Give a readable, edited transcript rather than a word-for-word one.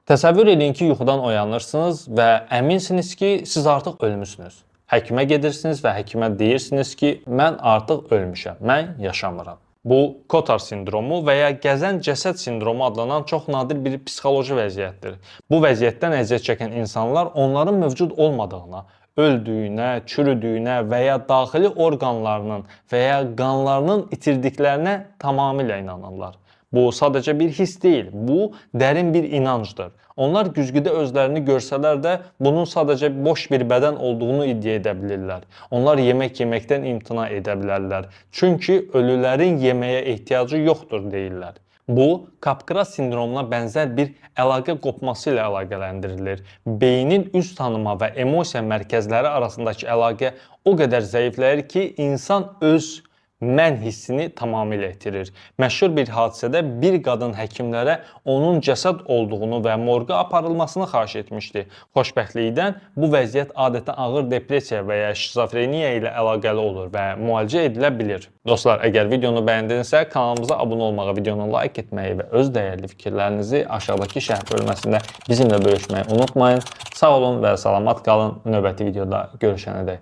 Təsəvvür edin ki, yuxudan oyanırsınız və əminsiniz ki, siz artıq ölmüsünüz. Həkimə gedirsiniz və həkimə deyirsiniz ki, mən artıq ölmüşəm, mən yaşamıram. Bu, Kotar sindromu və ya gəzən cəsəd sindromu adlanan çox nadir bir psixoloji vəziyyətdir. Bu vəziyyətdən əziyyət çəkən insanlar onların mövcud olmadığına, öldüyünə, çürüdüyünə və ya daxili orqanlarının və ya qanlarının itirdiklərinə tamamilə inanırlar. Bu sadəcə bir his deyil, bu dərin bir inancdır. Onlar güzgüdə özlərini görsələr də bunun sadəcə boş bir bədən olduğunu iddia edə bilirlər. Onlar yemək yeməkdən imtina edə bilərlər. Çünki ölülərin yeməyə ehtiyacı yoxdur deyirlər. Bu, Kapkras sindromuna bənzər bir əlaqə qopması ilə əlaqələndirilir. Beynin üz tanıma və emosiya mərkəzləri arasındakı əlaqə o qədər zəifləyir ki, insan öz mən hissini tamamilə itirir. Məşhur bir hadisədə bir qadın həkimlərə onun cəsəd olduğunu və morqa aparılmasını xahiş etmişdi. Xoşbəxtlikdən bu vəziyyət adətən ağır depressiya və ya şizofreniya ilə əlaqəli olur və müalicə edilə bilir. Dostlar, əgər videonu bəyəndinizsə, kanalımıza abunə olmağı, videonu like etməyi və öz dəyərli fikirlərinizi aşağıdakı şərh bölməsində bizimlə bölüşməyi unutmayın. Sağ olun və salamat qalın. Növbəti videoda görüşənədək.